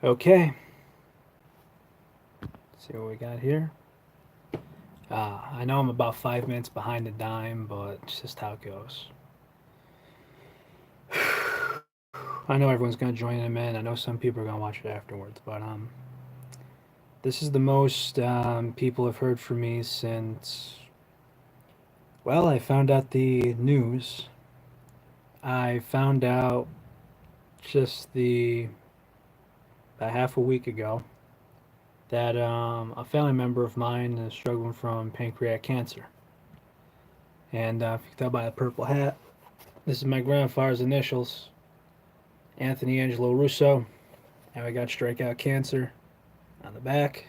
Okay, let's see what we got here. I know I'm about 5 minutes behind the dime, but it's just how it goes. I know everyone's gonna join in a minute. I know some people are gonna watch it afterwards, but this is the most people have heard from me since. Well, I found out the news. I found out just the about half a week ago that a family member of mine is struggling from pancreatic cancer. And if you can tell by the purple hat, this is my grandfather's initials, Anthony Angelo Russo. And we got strikeout cancer on the back.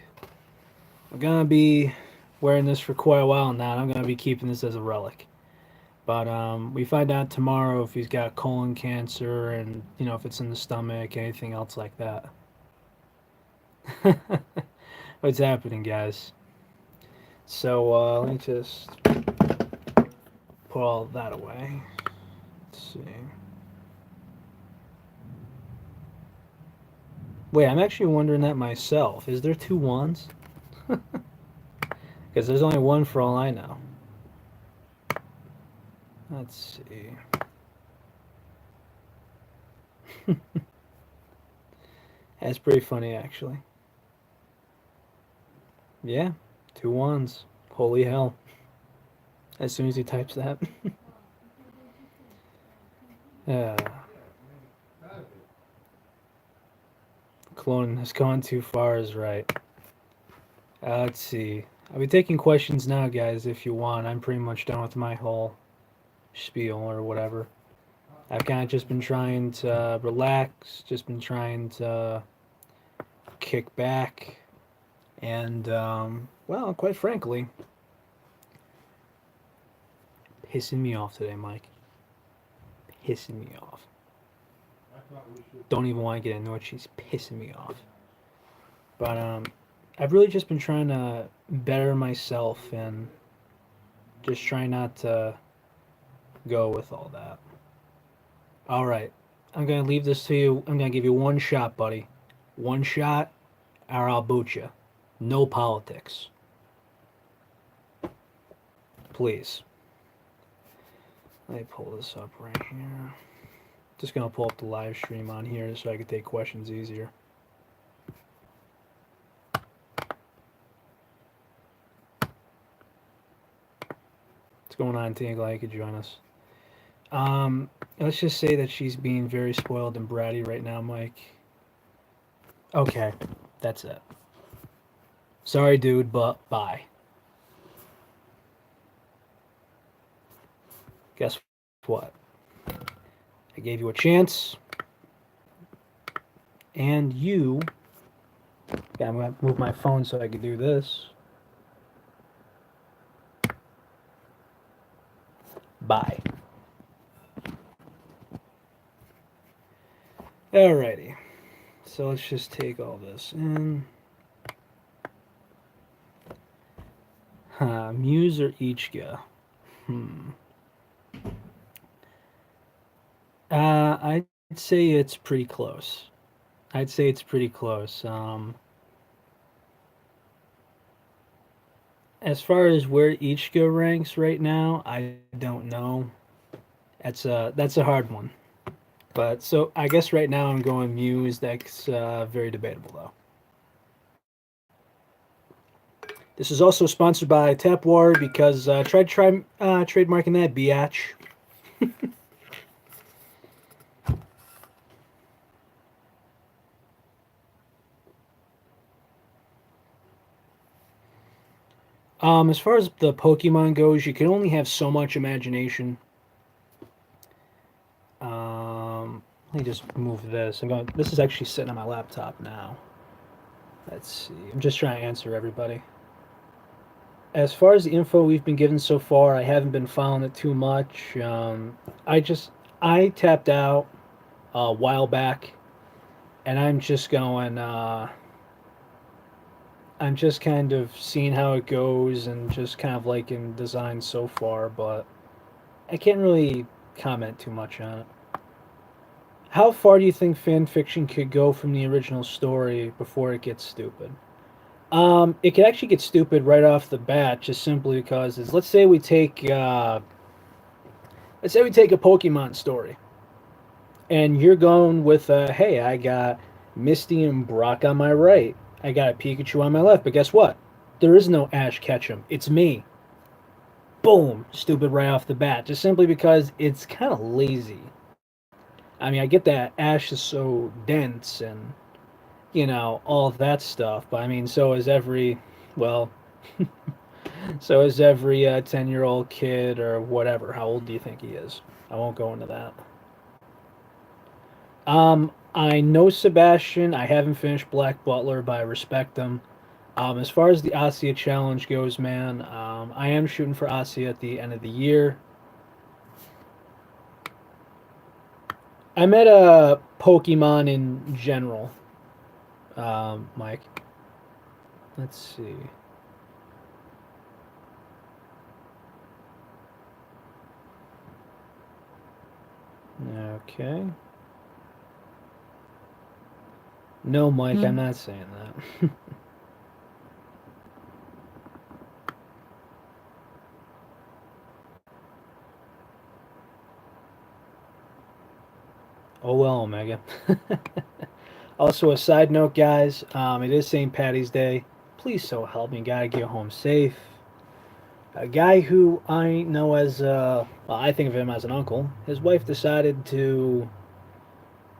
I'm gonna be wearing this for quite a while now. And I'm gonna be keeping this as a relic. But we find out tomorrow if he's got colon cancer and if it's in the stomach, anything else like that. What's happening, guys? So let me just put all that away. Let's see. Wait, I'm actually wondering that myself. Is there two wands? Because there's only one for all I know. Let's see. That's pretty funny, actually. Yeah, two wands. Holy hell. As soon as he types that. uh, Clone has gone too far is right. Let's see. I'll be taking questions now, guys, if you want. I'm pretty much done with my whole spiel or whatever. I've kind of just been trying to relax, just been trying to kick back, and, well, quite frankly, pissing me off today, Mike. Pissing me off. Don't even want to get into it. She's pissing me off. But, I've really just been trying to better myself and just try not to go with all that. All right. I'm going to leave this to you. I'm going to give you one shot, buddy. One shot, or I'll boot you. No politics. Please. Let me pull this up right here. Just going to pull up the live stream on here so I can take questions easier. What's going on, Tina? Glad you could join us. Let's just say that she's being very spoiled and bratty right now, Mike. Okay, that's it. Sorry, dude, but bye. Guess what? I gave you a chance, and you. Yeah, I'm gonna move my phone so I can do this. Bye. Alrighty. So let's just take all this in. Muse or Ichika? I'd say it's pretty close. I'd say it's pretty close. As far as where Ichika ranks right now, I don't know. That's a hard one. But so I guess right now I'm going Muse. That's very debatable though. This is also sponsored by Tap War because tried trademarking that biatch. As far as the Pokemon goes, you can only have so much imagination. Let me just move this. This is actually sitting on my laptop now. Let's see. I'm just trying to answer everybody. As far as the info we've been given so far, I haven't been following it too much. I tapped out a while back, and I'm just going. I'm just kind of seeing how it goes and just kind of liking design so far, but I can't really comment too much on it. How far do you think fan fiction could go from the original story before it gets stupid? It could actually get stupid right off the bat, just simply because let's say we take a Pokemon story, and you're going with hey, I got Misty and Brock on my right, I got a Pikachu on my left, but guess what? There is no Ash Ketchum. It's me. Boom, stupid right off the bat, just simply because it's kind of lazy. I mean, I get that Ash is so dense and all of that stuff, but I mean, well, so is every 10-year-old kid or whatever. How old do you think he is? I won't go into that. I know Sebastian. I haven't finished Black Butler, but I respect him. As far as the ASIA challenge goes, man, I am shooting for ASIA at the end of the year. I met a Pokemon in general, Mike. Let's see. Okay. No, Mike, I'm not saying that. Oh well, Omega. Also, a side note, guys, it is St. Patty's Day. Please so help me, gotta get home safe. A guy who I know well, I think of him as an uncle, his wife decided to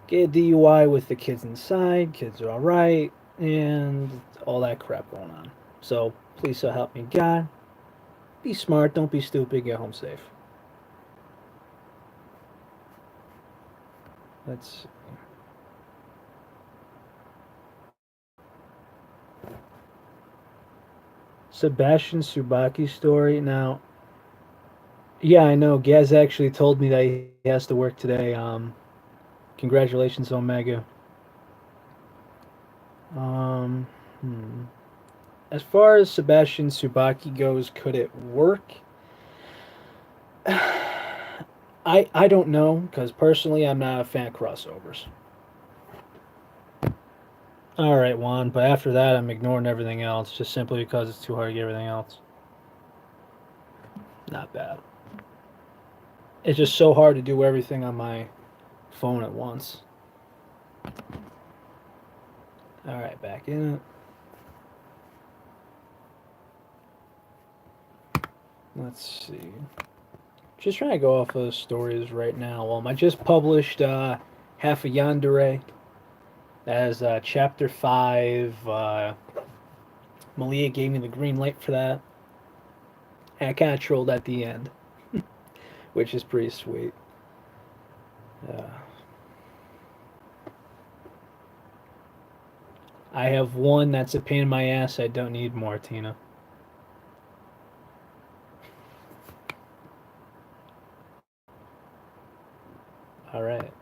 get a DUI with the kids inside. Kids are alright, and all that crap going on. So, please so help me, God. Be smart, don't be stupid, get home safe. Let's Sebastian Subaki story. Now, yeah, I know. Gaz actually told me that he has to work today. Congratulations, Omega. Um, hmm. As far as Sebastian Subaki goes, could it work? I don't know because personally I'm not a fan of crossovers. All right, Juan, but after that I'm ignoring everything else just simply because it's too hard to get everything else. Not bad. It's just so hard to do everything on my phone at once. All right, back in it. Let's see. Just trying to go off of stories right now. I just published half a Yandere. That is chapter 5. Malia gave me the green light for that. And I kind of trolled at the end, which is pretty sweet. Uh, I have one that's a pain in my ass. I don't need more, Tina. All right.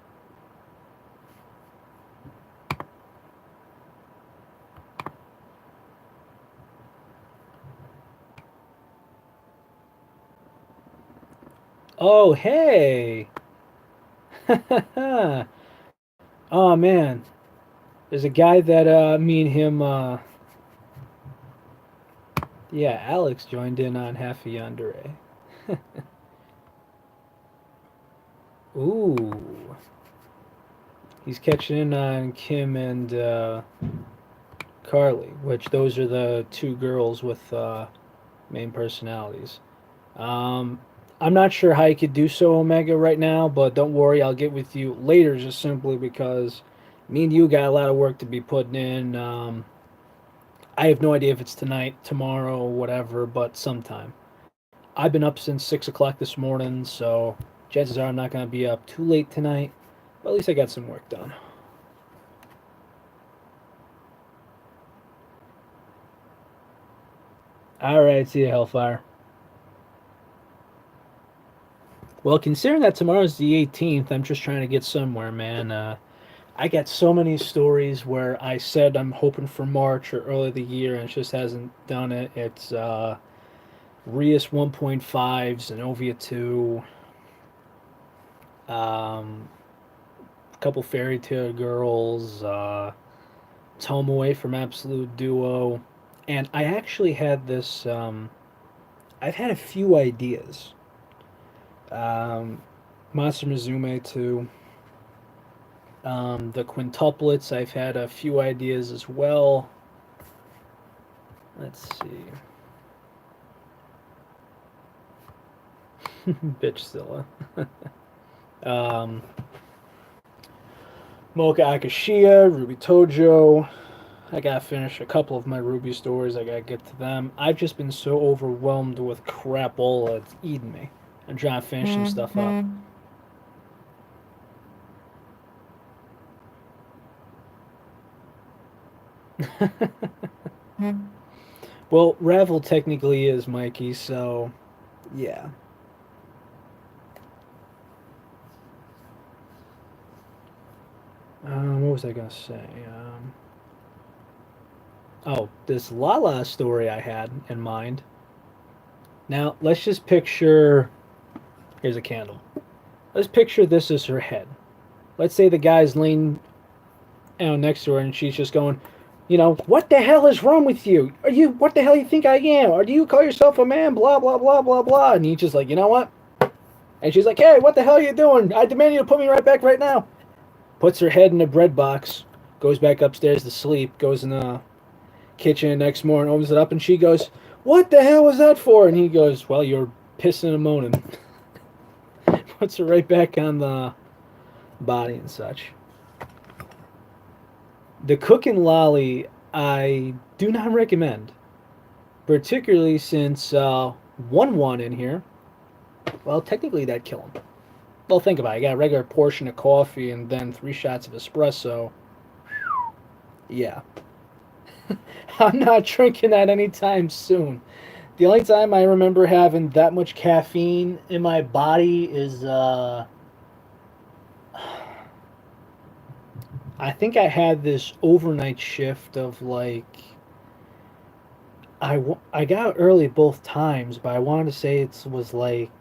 Oh, hey. Oh, man. There's a guy that me and him, yeah, Alex joined in on half a Yandere. Ooh. He's catching in on Kim and Carly, which those are the two girls with main personalities. Um, I'm not sure how you could do so, Omega, right now, but don't worry, I'll get with you later just simply because me and you got a lot of work to be putting in. I have no idea if it's tonight, tomorrow, whatever, but sometime. I've been up since 6 o'clock this morning, so chances are I'm not going to be up too late tonight, but at least I got some work done. All right, see you, Hellfire. Well, considering that tomorrow's the 18th, I'm just trying to get somewhere, man. I got so many stories where I said I'm hoping for March or early the year and it just hasn't done it. It's Rias 1.5s, Zenovia 2, um, a couple Fairy Tale Girls, Tomoe from Absolute Duo, and I actually had this. I've had a few ideas. Um, Monster Musume too. The quintuplets, I've had a few ideas as well. Let's see. Bitchzilla. um, Mocha Akashiya, Ruby Tojo. I gotta finish a couple of my Ruby stories. I gotta get to them. I've just been so overwhelmed with crapola, it's eating me. I'm trying to finish some stuff up. Well, Ravel technically is Mikey, so yeah. What was I gonna say? Oh, this Lala story I had in mind. Now, let's just picture. Here's a candle. Let's picture this as her head. Let's say the guy's laying next to her and she's just going, what the hell is wrong with you? What the hell you think I am? Or do you call yourself a man? Blah, blah, blah, blah, blah. And he's just like, you know what? And she's like, hey, what the hell are you doing? I demand you to put me right back right now. Puts her head in a bread box, goes back upstairs to sleep, goes in the kitchen the next morning, opens it up, and she goes, what the hell was that for? And he goes, well, you're pissing and moaning. Puts her right back on the body and such. The cooking lolly, I do not recommend, particularly since 1-1 in here. Well, technically that'd kill him. Well, think about it. You got a regular portion of coffee and then 3 shots of espresso. Yeah. I'm not drinking that anytime soon. The only time I remember having that much caffeine in my body is, I think I had this overnight shift of like, I got out early both times, but I wanted to say it was like,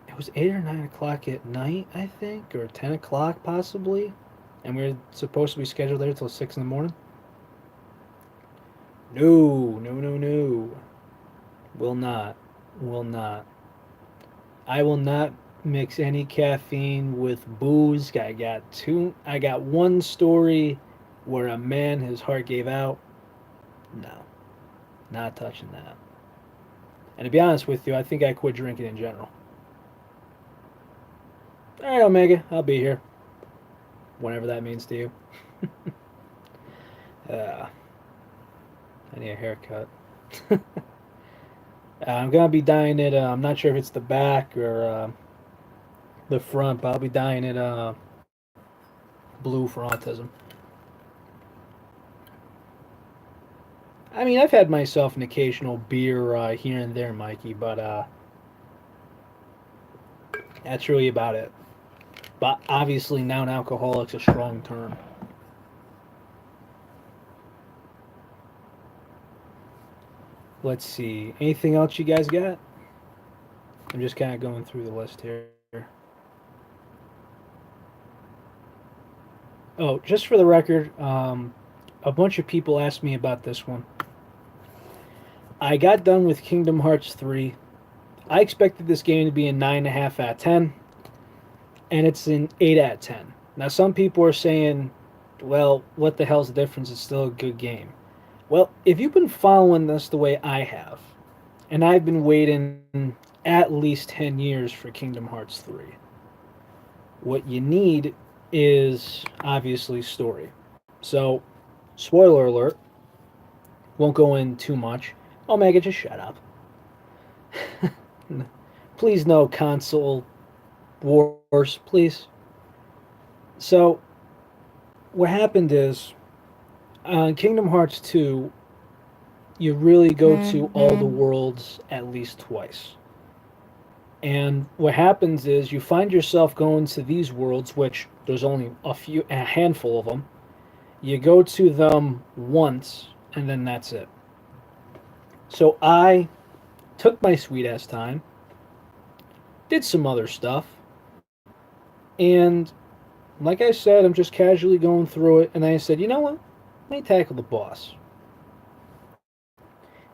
it was 8 or 9 o'clock at night, I think, or 10 o'clock possibly. And we were supposed to be scheduled there till 6 in the morning. No, no, no, no. Will not. Will not. I will not mix any caffeine with booze. I got one story where a man his heart gave out. No. Not touching that. And to be honest with you, I think I quit drinking in general. Alright, Omega, I'll be here. Whenever that means to you. I need a haircut. I'm gonna be dyeing it. I'm not sure if it's the back or the front, but I'll be dyeing it blue for autism. I mean, I've had myself an occasional beer here and there, Mikey, but that's really about it. But obviously, now an alcoholic's a strong term. Let's see. Anything else you guys got? I'm just kind of going through the list here. Oh, just for the record, a bunch of people asked me about this one. I got done with Kingdom Hearts 3. I expected this game to be a 9.5 out of 10, and it's an 8 out of 10. Now, some people are saying, well, what the hell's the difference? It's still a good game. Well, if you've been following this the way I have, and I've been waiting at least 10 years for Kingdom Hearts 3, what you need is obviously story. So, spoiler alert, won't go in too much. Omega, just shut up. Please, no console wars, please. So, what happened is, on Kingdom Hearts 2, you really go to all the worlds at least twice. And what happens is you find yourself going to these worlds, which there's only a handful of them. You go to them once, and then that's it. So I took my sweet ass time, did some other stuff, And like I said, I'm just casually going through it, and I said, you know what? Let me tackle the boss.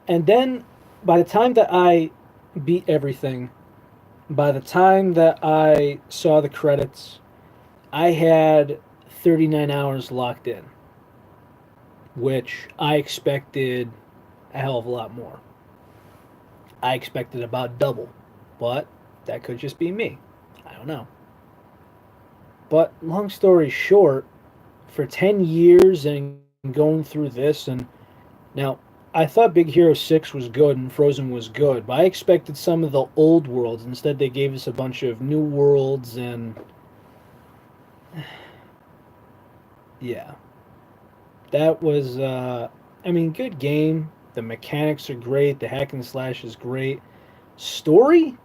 And then by the time that I beat everything, by the time that I saw the credits, I had 39 hours locked in, which I expected a hell of a lot more. I expected about double, but that could just be me. I don't know. But long story short, for 10 years and going through this, and now I thought Big Hero 6 was good and Frozen was good, but I expected some of the old worlds. Instead, they gave us a bunch of new worlds, and yeah, that was, I mean, good game. The mechanics are great, the hack and slash is great. Story?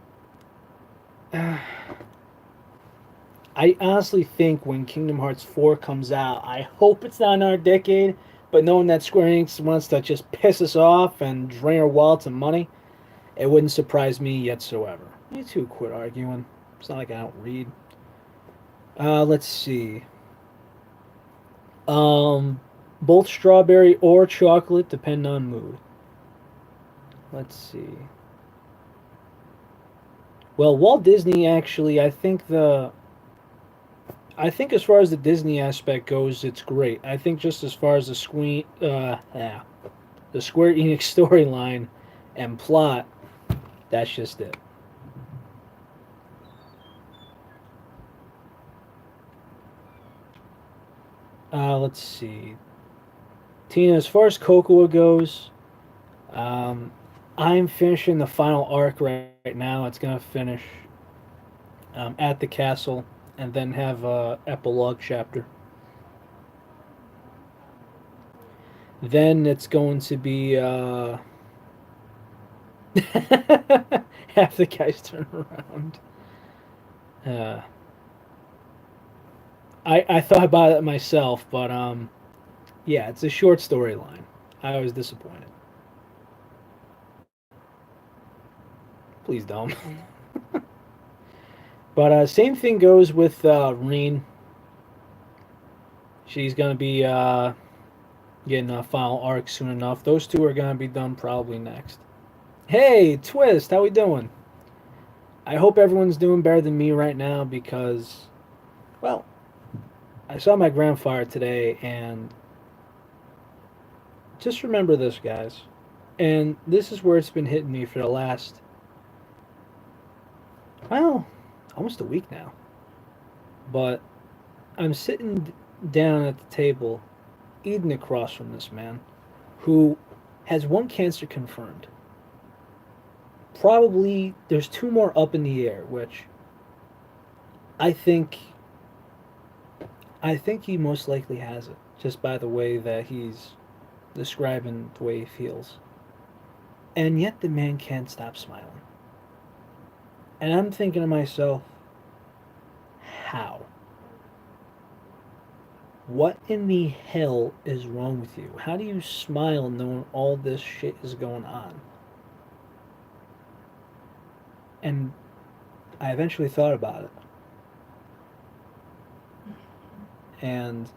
I honestly think when Kingdom Hearts 4 comes out, I hope it's not in our decade, but knowing that Square Enix wants to just piss us off and drain our wallets of money, it wouldn't surprise me whatsoever. You two quit arguing. It's not like I don't read. Let's see. Both strawberry or chocolate, depend on mood. Let's see. Well, Walt Disney actually, I think as far as the Disney aspect goes, it's great. I think just as far as the Square Enix storyline and plot, that's just it. Let's see. Tina, as far as Cocoa goes, um, I'm finishing the final arc right now. It's gonna finish at the castle and then have a epilogue chapter. Then it's going to be half the guys turn around. Uh, I thought about it myself, but yeah, it's a short storyline. I was disappointed. Please don't. But same thing goes with Reen. She's gonna be getting a final arc soon enough. Those two are gonna be done probably next. Hey, Twist, how we doing? I hope everyone's doing better than me right now because, well, I saw my grandfather today, and just remember this, guys. And this is where it's been hitting me for the last, well, almost a week now. But I'm sitting down at the table, eating across from this man who has one cancer confirmed. Probably there's two more up in the air, which I think I think he most likely has it, just by the way that he's describing the way he feels. And yet the man can't stop smiling. And I'm thinking to myself, how? What in the hell is wrong with you? How do you smile knowing all this shit is going on? And I eventually thought about it. And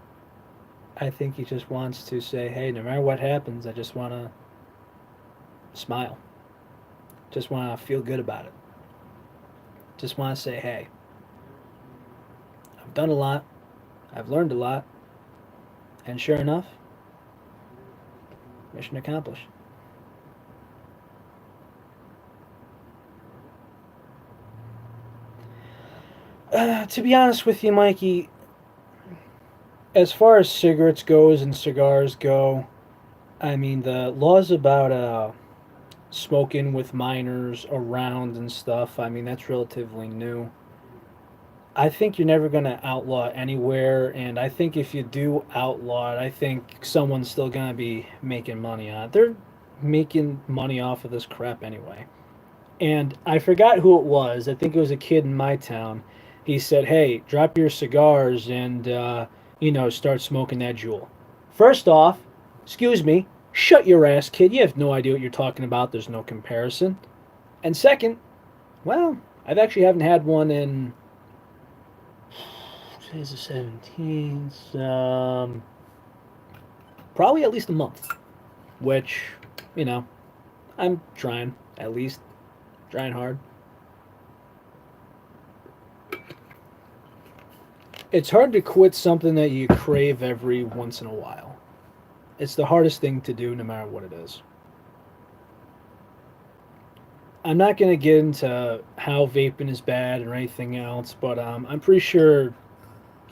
I think he just wants to say, hey, no matter what happens, I just want to smile. Just want to feel good about it. Just want to say, hey, I've done a lot. I've learned a lot. And sure enough, mission accomplished. To be honest with you, Mikey, as far as cigarettes goes and cigars go, I mean the laws about smoking with minors around and stuff. I mean that's relatively new. I think you're never going to outlaw it anywhere, and I think if you do outlaw it, I think someone's still going to be making money on it. They're making money off of this crap anyway. And I forgot who it was. I think it was a kid in my town. He said, "Hey, drop your cigars and start smoking that jewel." First off, excuse me, shut your ass, kid. You have no idea what you're talking about. There's no comparison. And second, well, I've actually haven't had one in Today's the 17th. Probably at least a month, which, you know, I'm trying, at least. Trying hard. It's hard to quit something that you crave every once in a while. It's the hardest thing to do no matter what it is. I'm not going to get into how vaping is bad or anything else, but I'm pretty sure,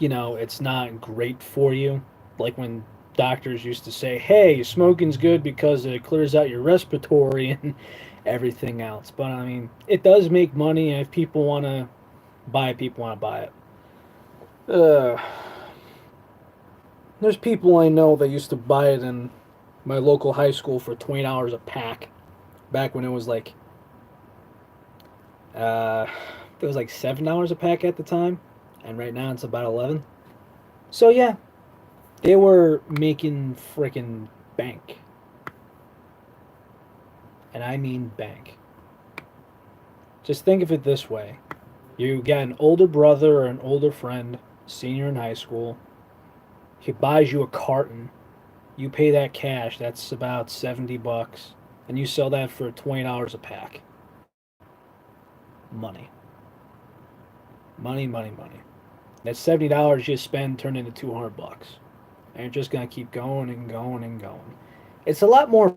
it's not great for you. Like when doctors used to say, hey, smoking's good because it clears out your respiratory and everything else. But I mean, it does make money, and if people want to buy it, people want to buy it. Uh, there's people I know that used to buy it in my local high school for $20 a pack back when uh, it was like $7 a pack at the time, and right now it's about 11. So yeah, they were making freaking bank, and I mean bank. Just think of it this way: you got an older brother or an older friend, senior in high school. He buys you a carton. You pay that cash. That's about $70, and you sell that for $20 a pack. Money, money, money, money. That $70 you spend turned into $200, and you're just gonna keep going and going and going. It's a lot more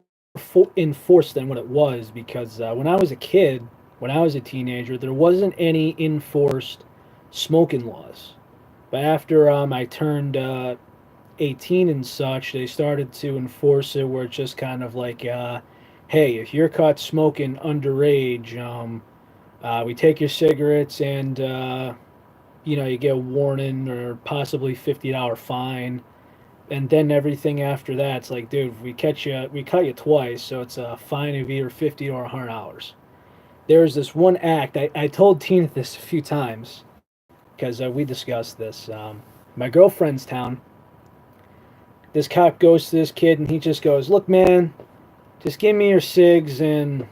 enforced than what it was because when I was a kid, when I was a teenager, there wasn't any enforced smoking laws. But after I turned 18 and such, they started to enforce it where it's just kind of like, hey, if you're caught smoking underage, we take your cigarettes and you get a warning or possibly $50 fine, and then everything after that, it's like, dude, we catch you, we cut you twice, so it's a fine of either 50 or $100. There's this one act. I told Tina this a few times because we discussed this. My girlfriend's town. This cop goes to this kid and he just goes, "Look, man, just give me your cigs and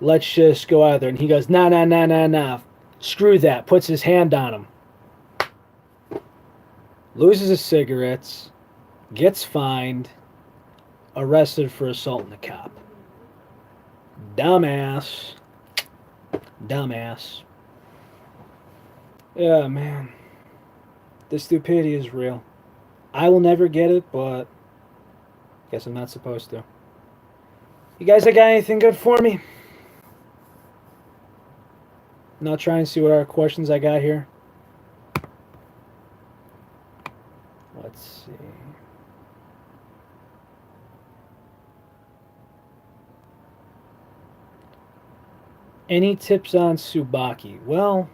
let's just go out there." And he goes, "Nah, nah, nah, nah, nah. Screw that." Puts his hand on him. Loses his cigarettes. Gets fined. Arrested for assaulting a cop. Dumbass. Dumbass. Yeah, man. The stupidity is real. I will never get it, but guess I'm not supposed to. You guys got anything good for me? Not trying to see what other questions I got here. Let's see. Any tips on Tsubaki? Well,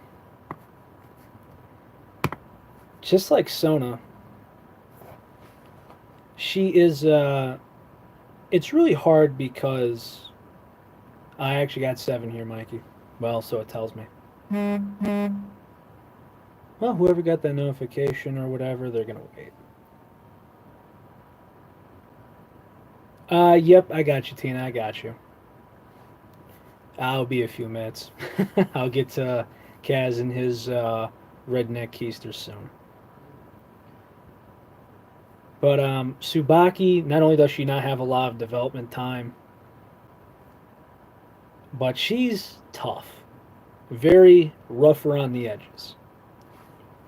just like Sona, she is. It's really hard because I actually got 7 here, Mikey. Well, so it tells me. Well, whoever got that notification or whatever, they're gonna wait. Yep, I got you, Tina. I got you. I'll be a few minutes. I'll get to Kaz and his redneck keister soon. But Subaki, not only does she not have a lot of development time, but she's tough, very rough around the edges.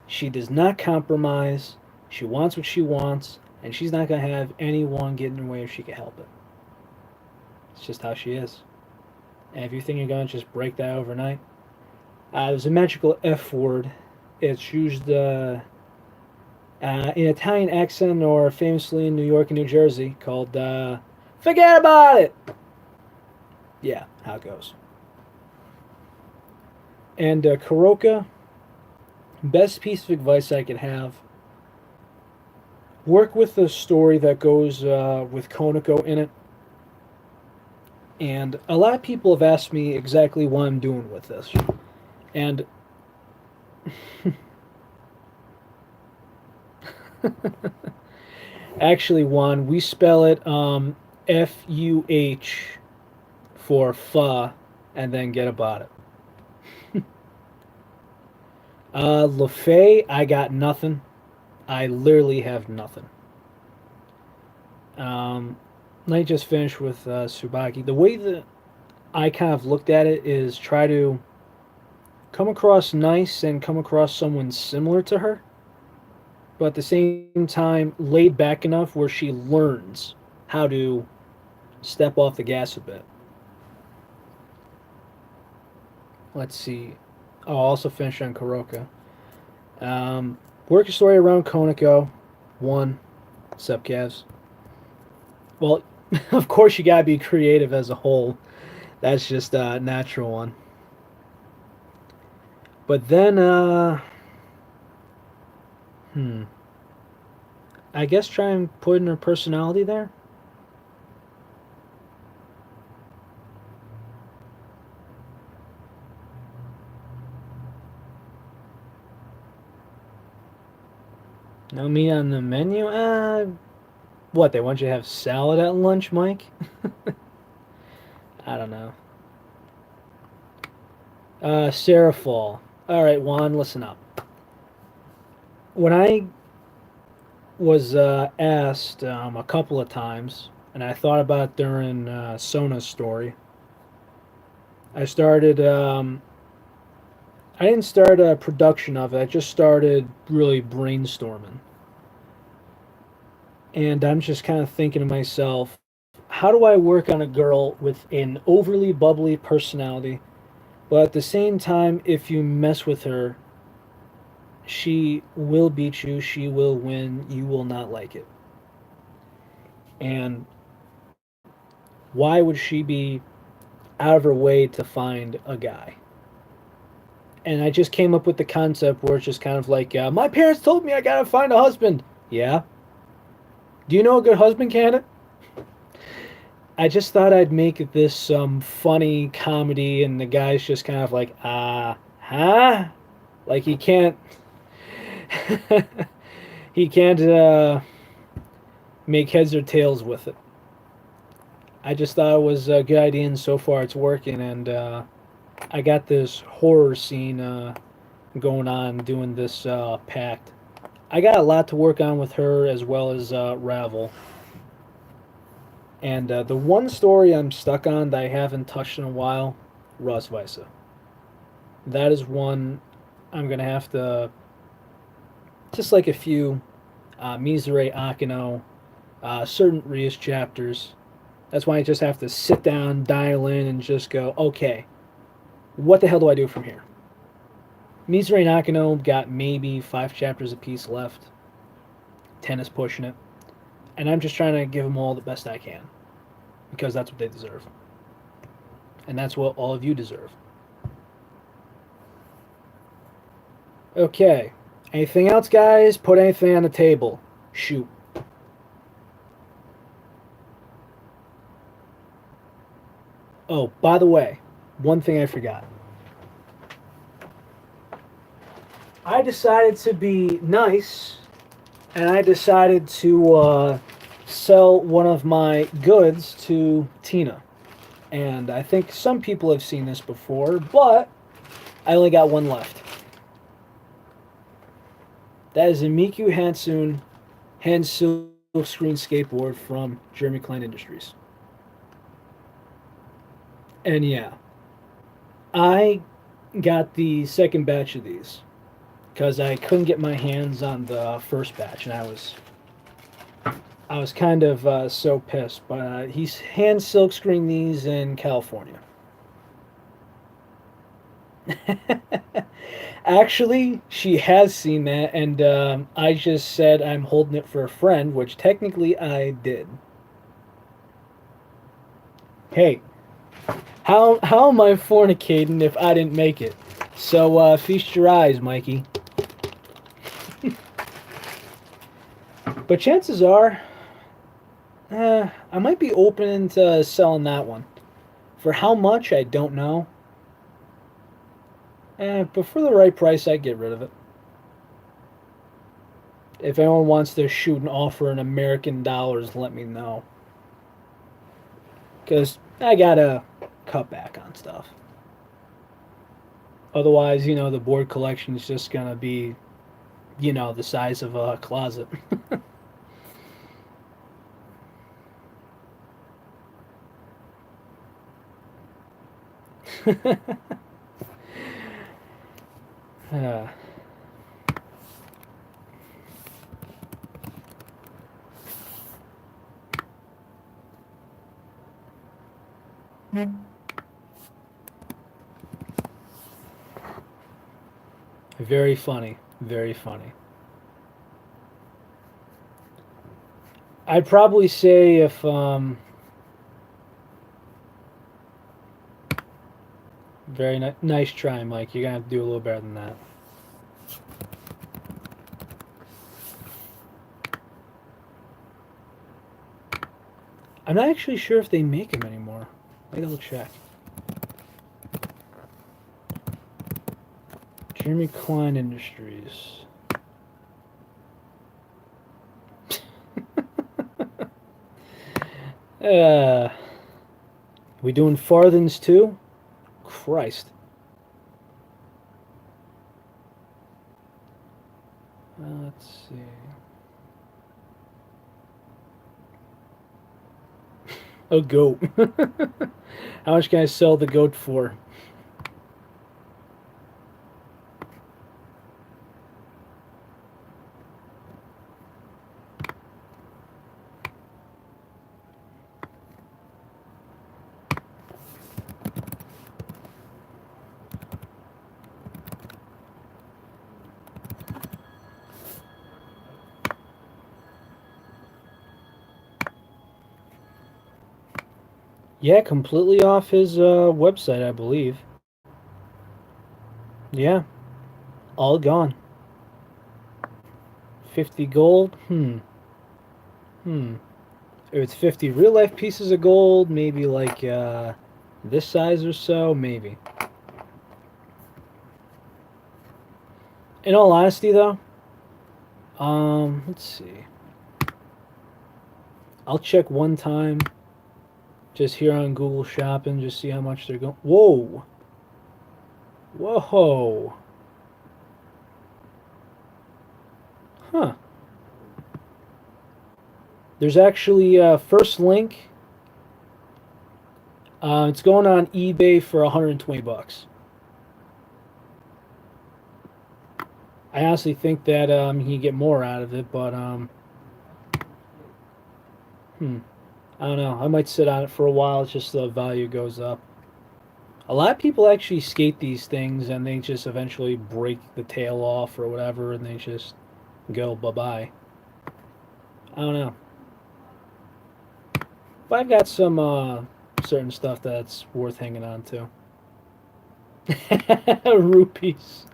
She does not compromise. She wants what she wants, and she's not going to have anyone get in her way if she can help it. It's just how she is. And if you think you're going to just break that overnight, there's a magical F word. It's used in Italian accent or famously in New York and New Jersey called forget about it. Yeah, how it goes. And Karoka, best piece of advice I could have: work with the story that goes with Konako in it. And a lot of people have asked me exactly what I'm doing with this. And actually, Juan, we spell it Fuh for pho, and then get about it. LaFay, I got nothing. I literally have nothing. Um, Let me just finish with Subaki. The way that I kind of looked at it is try to come across nice and come across someone similar to her, but at the same time laid back enough where she learns how to step off the gas a bit. Let's see. I'll also finish on Kuroka. Work your story around Konako. One, Subcavs. Well, of course you gotta be creative as a whole. That's just a natural one. But then, hmm, I guess try and put in her personality there. No meat on the menu. What they want you to have salad at lunch, Mike? I don't know. Sarah Fall. All right, Juan, listen up. When I was asked a couple of times, and I thought about it during Sona's story. I started. I didn't start a production of it. I just started really brainstorming, and I'm just kind of thinking to myself, how do I work on a girl with an overly bubbly personality, but at the same time, if you mess with her, she will beat you. She will win. You will not like it. And why would she be out of her way to find a guy? And I just came up with the concept where it's just kind of like, my parents told me I gotta find a husband. Yeah. Do you know a good husband candidate? I just thought I'd make this some funny comedy, and the guy's just kind of like, huh? Like he can't, he can't make heads or tails with it. I just thought it was a good idea, and so far it's working. And I got this horror scene going on doing this pact. I got a lot to work on with her as well as Ravel. And the one story I'm stuck on that I haven't touched in a while, Rosvisa. That is one I'm gonna have to just like a few Mizure Akino, certain Rias chapters. That's why I just have to sit down, dial in, and just go, okay, what the hell do I do from here? Mizure Akino got maybe 5 chapters apiece left. 10 is pushing it. And I'm just trying to give them all the best I can. Because that's what they deserve. And that's what all of you deserve. Okay. Anything else, guys? Put anything on the table. Shoot. Oh, by the way, one thing I forgot. I decided to be nice, and I decided to sell one of my goods to Tina. And I think some people have seen this before, but I only got one left. That is a Miku Hansun hand silkscreen skateboard from Jeremy Klein Industries. And yeah, I got the second batch of these because I couldn't get my hands on the first batch, and I was kind of so pissed. But he's hand silkscreened these in California. Actually, she has seen that, and I just said I'm holding it for a friend, which technically I did. Hey, how am I fornicating if I didn't make it? So feast your eyes, Mikey. But chances are, I might be open to selling that one. For how much, I don't know. But for the right price, I'd get rid of it. If anyone wants to shoot an offer in American dollars, let me know. Because I gotta cut back on stuff. Otherwise, you know, the board collection is just gonna be, you know, the size of a closet. uh, very funny. Very funny. I'd probably say if very nice try, Mike. You're gonna have to do a little better than that. I'm not actually sure if they make them anymore. I gotta check. Jeremy Klein Industries. We doing farthings too? Christ. Let's see. A goat. How much can I sell the goat for? Yeah, completely off his website, I believe. Yeah, all gone. 50 gold? Hmm. If it's 50 real life pieces of gold, maybe like this size or so, maybe. In all honesty, though, let's see. I'll check one time, just here on Google Shopping, just see how much they're going. Whoa, whoa, huh? There's actually first link. It's going on eBay for 120 bucks. I honestly think that you can get more out of it, but I don't know. I might sit on it for a while. It's just the value goes up. A lot of people actually skate these things and they just eventually break the tail off or whatever, and they just go bye bye. I don't know. But I've got some certain stuff that's worth hanging on to. Rupees.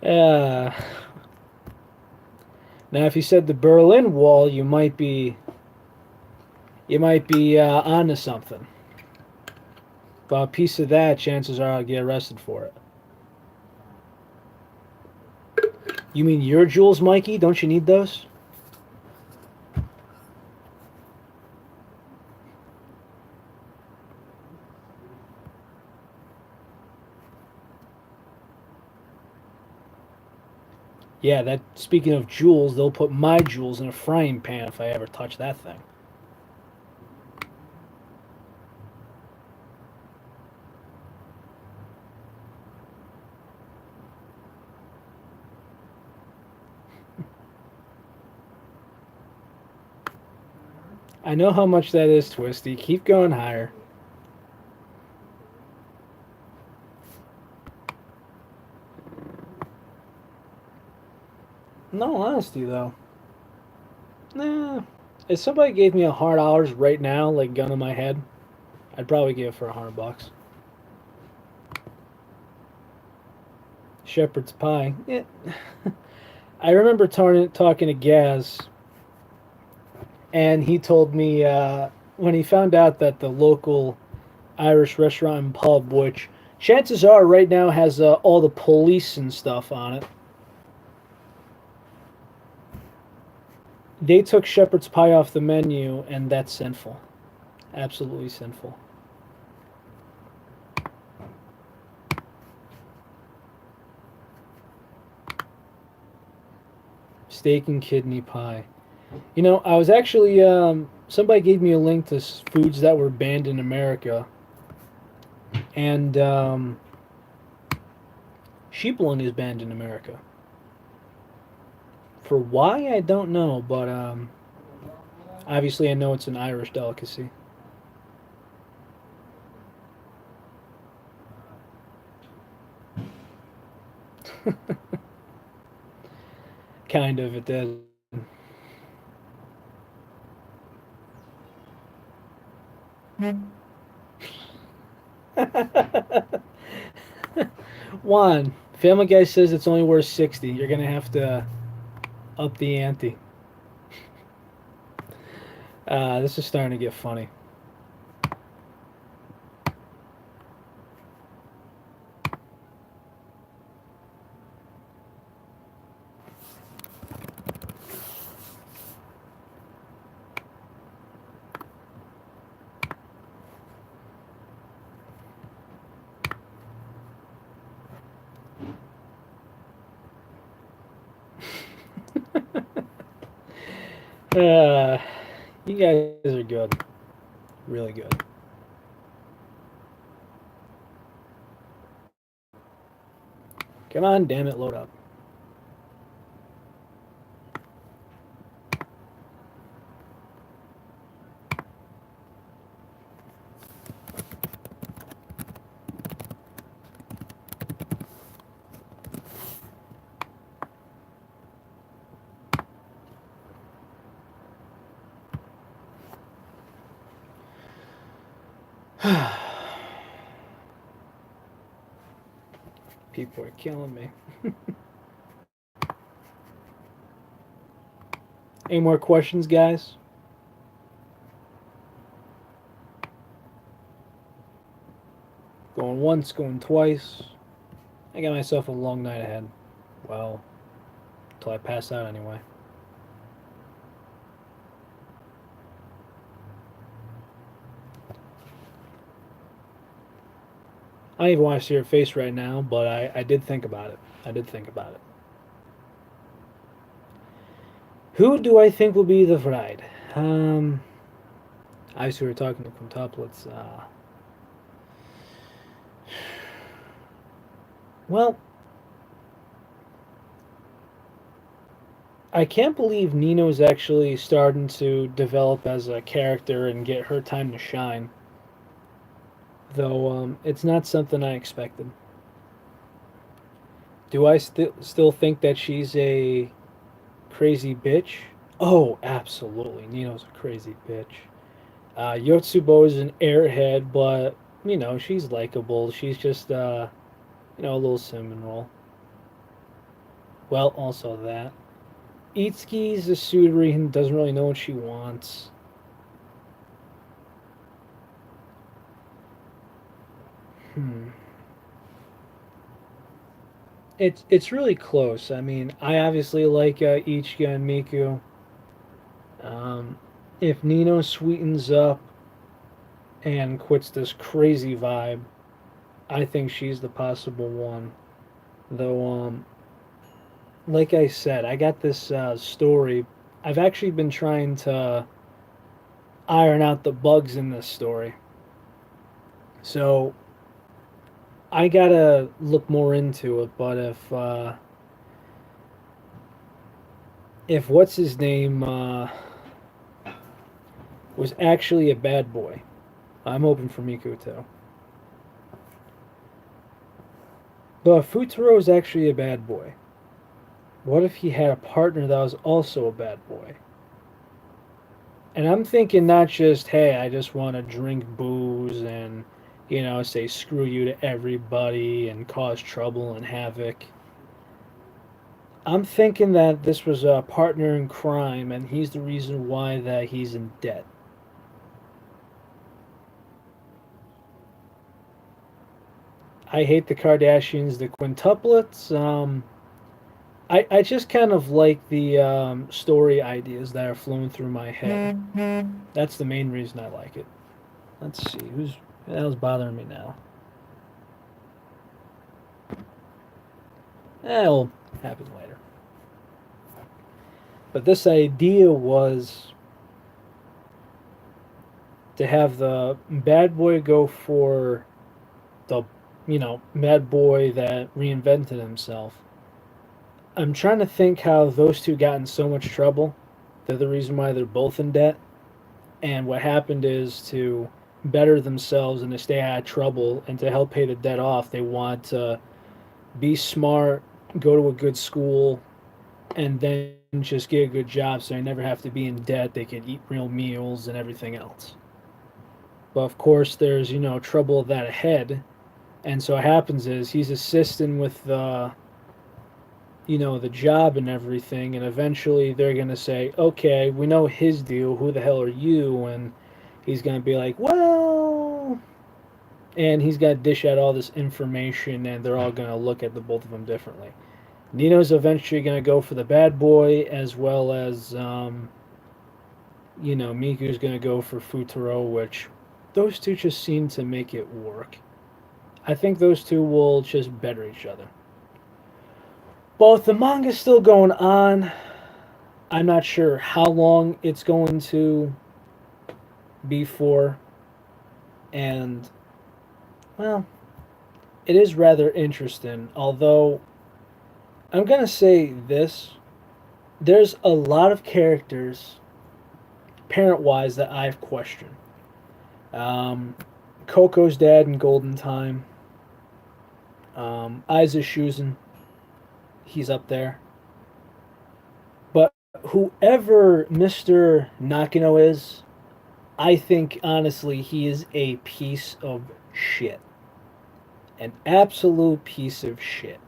uh, Now, if you said the Berlin Wall, you might be onto something. But a piece of that, chances are I'll get arrested for it. You mean your jewels, Mikey? Don't you need those? Yeah, that. Speaking of jewels, they'll put my jewels in a frying pan if I ever touch that thing. I know how much that is, Twisty. Keep going higher. No honesty, though. Nah. If somebody gave me $100 right now, like gun in my head, I'd probably give it for $100. Shepherd's pie. Yeah. I remember talking to Gaz, and he told me when he found out that the local Irish restaurant and pub, which chances are right now has all the police and stuff on it, they took shepherd's pie off the menu, and that's sinful. Absolutely sinful. Steak and kidney pie. You know, I was actually somebody gave me a link to foods that were banned in America, and sheep loin is banned in America. For why, I don't know, but obviously I know it's an Irish delicacy. Kind of, it does. Juan, Family Guy says it's only worth 60. You're gonna have to up the ante. This is starting to get funny. Uh, you guys are good. Really good. Come on, damn it, load up. People are killing me. Any more questions, guys? Going once, going twice. I got myself a long night ahead. Well, till I pass out anyway. I don't even want to see her face right now, but I did think about it. I did think about it. Who do I think will be the bride? Obviously, we're talking to quintuplets. Well, I can't believe Nino's actually starting to develop as a character and get her time to shine. Though it's not something I expected. Do I still think that she's a crazy bitch? Oh, absolutely. Nino's a crazy bitch. Yotsubo is an airhead, but she's likable. She's just a little cinnamon roll. Well, also that. Itsuki's a suitore and doesn't really know what she wants. Hmm. It's really close. I mean, I obviously like Ichigo and Miku. Um, if Nino sweetens up and quits this crazy vibe, I think she's the possible one. Though, like I said, I got this story. I've actually been trying to iron out the bugs in this story. So I gotta look more into it. But if what's his name was actually a bad boy, I'm hoping for Miku too. But if Futaro is actually a bad boy, what if he had a partner that was also a bad boy? And I'm thinking not just, hey, I just want to drink booze and, say screw you to everybody and cause trouble and havoc. I'm thinking that this was a partner in crime and he's the reason why that he's in debt. I hate the Kardashians, the quintuplets. I just kind of like the story ideas that are flowing through my head. That's the main reason I like it. Let's see, who the hell's bothering me now? It'll happen later. But this idea was to have the bad boy go for the, bad boy that reinvented himself. I'm trying to think how those two got in so much trouble. They're the reason why they're both in debt. And what happened is to better themselves and to stay out of trouble and to help pay the debt off, they want to be smart, go to a good school, and then just get a good job so they never have to be in debt. They can eat real meals and everything else. But of course, there's, trouble of that ahead. And so what happens is he's assisting with the job and everything, and eventually they're going to say, okay, we know his deal, who the hell are you? And he's going to be like, well, and he's got to dish out all this information, and they're all going to look at the both of them differently. Nino's eventually going to go for the bad boy, as well as, Miku's going to go for Futaro, which those two just seem to make it work. I think those two will just better each other. But the manga's still going on. I'm not sure how long it's going to be for. And, well, it is rather interesting. Although, I'm going to say this. There's a lot of characters, parent wise, that I've questioned. Um, Coco's dad in Golden Time. Aiza Shuzen. He's up there. But whoever Mr. Nakano is, I think honestly he is a piece of shit. An absolute piece of shit.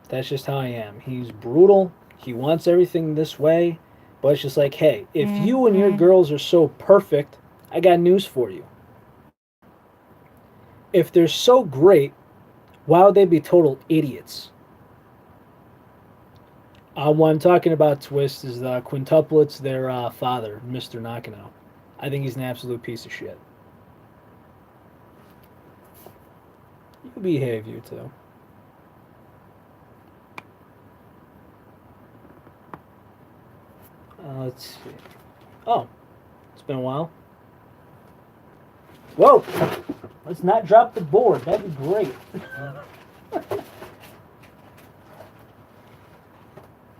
That's just how I am. He's brutal. He wants everything this way. But it's just like, hey, if you and your girls are so perfect, I got news for you. If they're so great, why would they be total idiots? What I'm talking about, Twist, is the quintuplets, their father, Mr. Nakano. I think he's an absolute piece of shit. You behave, you two. Let's see. Oh, it's been a while. Whoa! Let's not drop the board. That'd be great.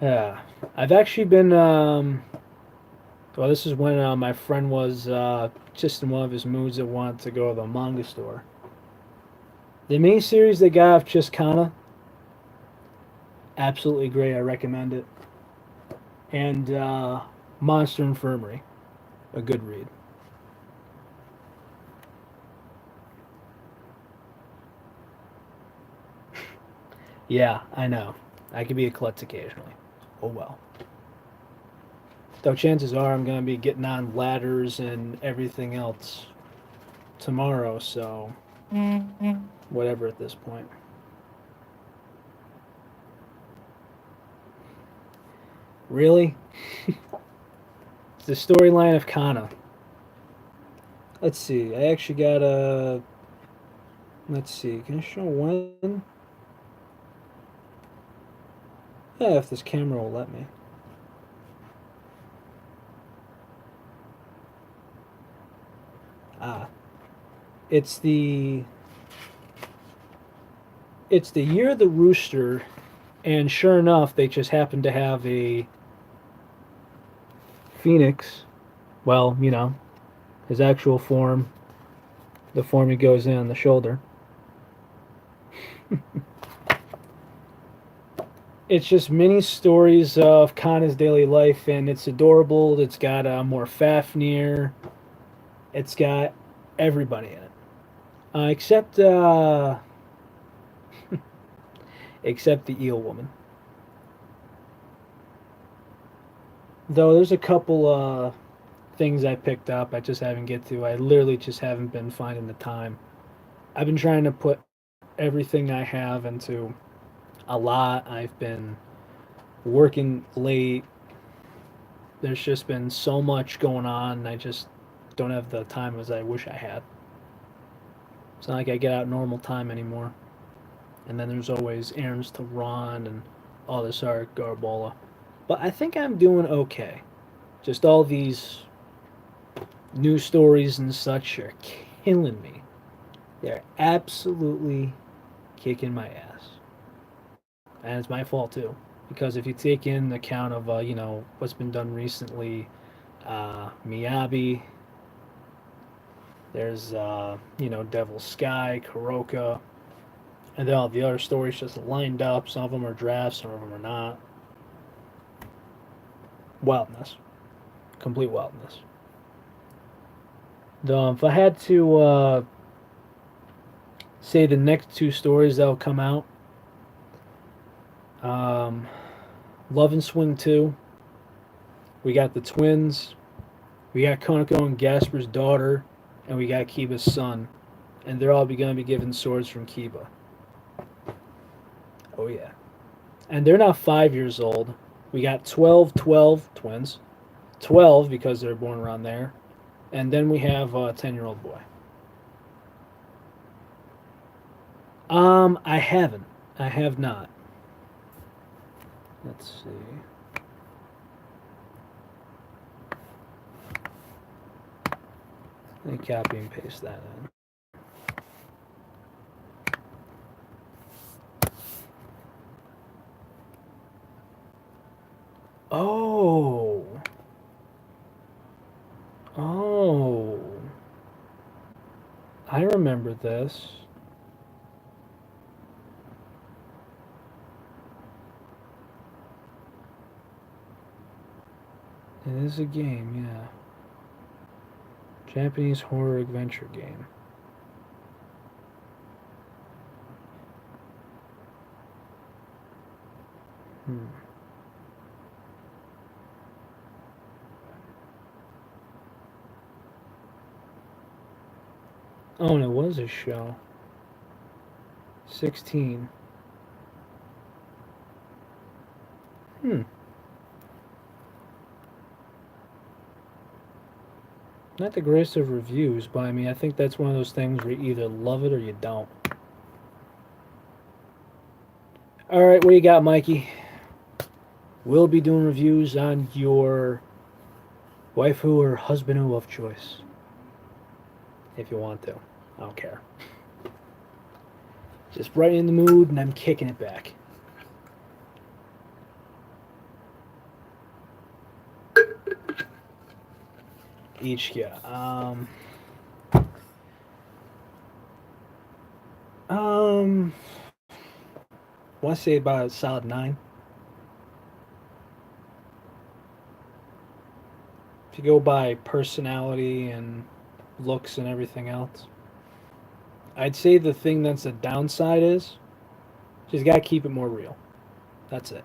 Yeah, I've actually been. Well, this is when my friend was just in one of his moods that wanted to go to the manga store. The main series they got of Chikana, absolutely great. I recommend it. And Monster Infirmary, a good read. Yeah, I know. I can be a klutz occasionally. Oh well. Though chances are I'm going to be getting on ladders and everything else tomorrow, so whatever at this point. Really? It's the storyline of Kana. Let's see. I actually got a. Let's see. Can I show when? Yeah, if this camera will let me. Ah. It's the. It's the year of the rooster, and sure enough, they just happen to have a phoenix. Well, his actual form, the form he goes in on the shoulder. It's just mini stories of Kana's daily life, and it's adorable. It's got more Fafnir. It's got everybody in it, except except the eel woman. Though there's a couple things I picked up, I just haven't get to. I literally just haven't been finding the time. I've been trying to put everything I have into a lot. I've been working late, There's just been so much going on, and I just don't have the time as I wish I had. It's not like I get out normal time anymore. And then there's always errands to run and all this other garbola. But I think I'm doing okay. Just all these news stories and such are killing me. They're absolutely kicking my ass. And it's my fault too. Because if you take in account of, what's been done recently, Miyabi, there's, Devil's Sky, Kuroka, and then all the other stories just lined up. Some of them are drafts, some of them are not. Wildness. Complete wildness. Though, if I had to say the next two stories that'll come out, um, Love and Swing 2, we got the twins, we got Konako and Gasper's daughter, and we got Kiba's son. And they're all going to be given swords from Kiba. Oh, yeah. And they're now 5 years old. We got 12 twins. 12 because they're born around there. And then we have a 10-year-old boy. I haven't. I have not. Let's see. Let me copy and paste that in. Oh. Oh. I remember this. It is a game, yeah. Japanese horror adventure game. Hmm. Oh, and it was a show. 16. Hmm. Not the greatest of reviews, but I mean, I think that's one of those things where you either love it or you don't. Alright, what you got, Mikey? We'll be doing reviews on your waifu or husband of choice. If you want to. I don't care. Just right in the mood, and I'm kicking it back. Each, yeah. I want to say about a solid 9. If you go by personality and looks and everything else, I'd say the thing that's a downside is just gotta keep it more real. That's it.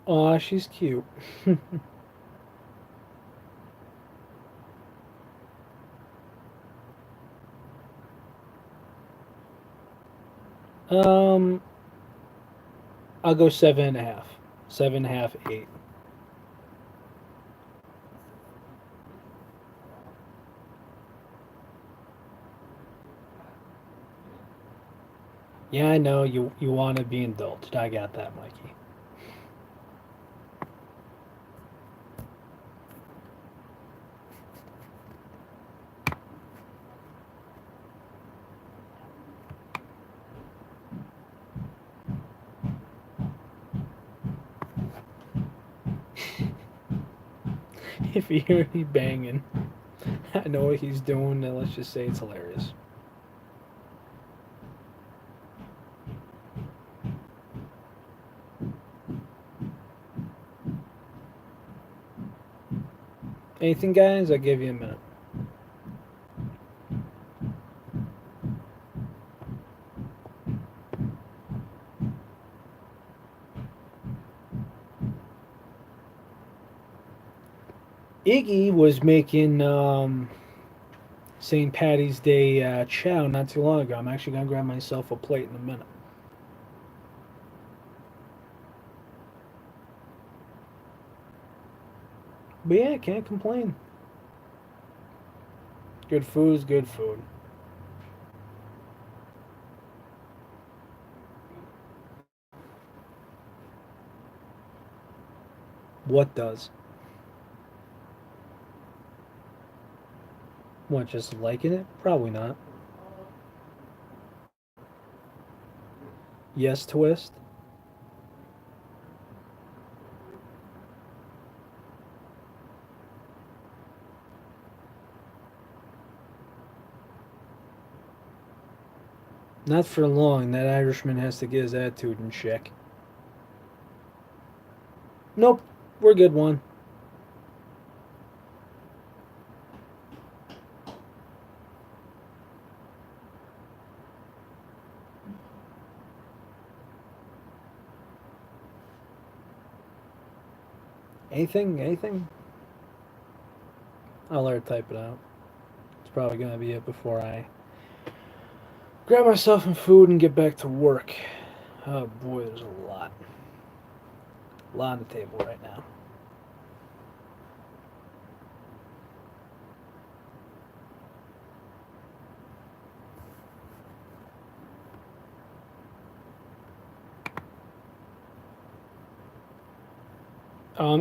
Aw, she's cute. um, I'll go 7.5. 7.5, 8. Yeah, I know you want to be indulged. I got that, Mikey. If you hear me banging, I know what he's doing, and let's just say it's hilarious. Anything, guys? I'll give you a minute. Iggy was making St. Patty's Day chow not too long ago. I'm actually gonna grab myself a plate in a minute. But yeah, can't complain. Good food is good food. What does? What, just liking it? Probably not. Yes, twist. Not for long. That Irishman has to get his attitude in check. Nope, we're good one. Anything? Anything? I'll let her type it out. It's probably gonna be it before I grab myself some food and get back to work. Oh boy, there's a lot. A lot on the table right now.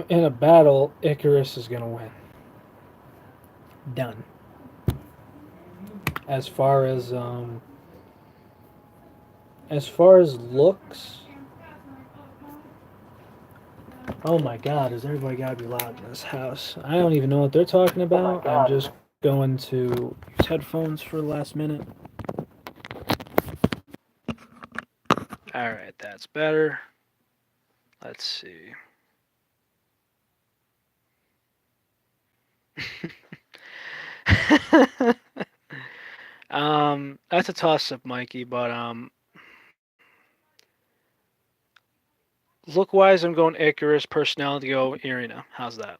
In a battle, Icarus is gonna win. Done. As far as far as looks, oh my God, is everybody gotta be loud in this house? I don't even know what they're talking about. I'm just going to use headphones for the last minute. All right, that's better. Let's see. That's a toss up, Mikey, but look wise, I'm going Icarus. Personality, go Irina. How's that?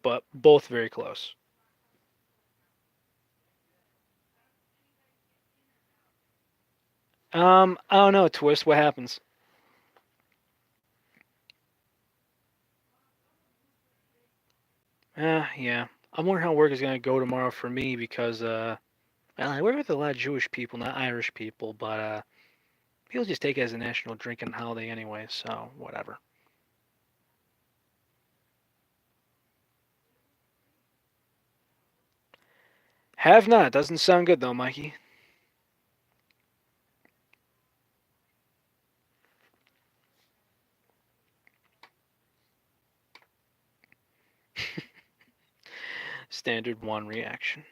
But both very close. I don't know. Twist. What happens? Yeah. I'm wondering how work is gonna go tomorrow for me because well, I work with a lot of Jewish people, not Irish people, but people just take it as a national drinking holiday anyway. So whatever. Have not. Doesn't sound good though, Mikey. Standard one reaction.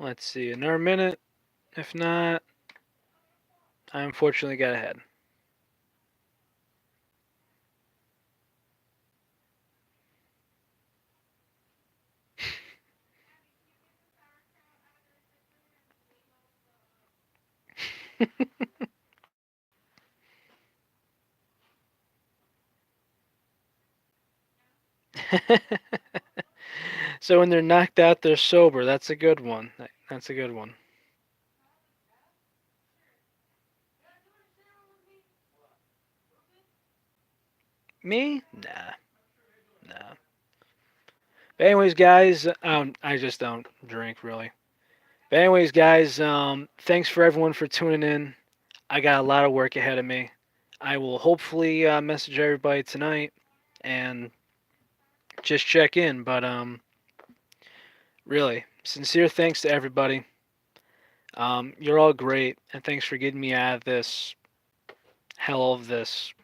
Let's see. Another minute. If not, I unfortunately got ahead. So when they're knocked out, they're sober. That's a good one. That's a good one. Me? Nah, nah. But anyways, guys, I just don't drink really. But anyways, guys, thanks for everyone for tuning in. I got a lot of work ahead of me. I will hopefully message everybody tonight and just check in. But really, sincere thanks to everybody. You're all great, and thanks for getting me out of this hell of this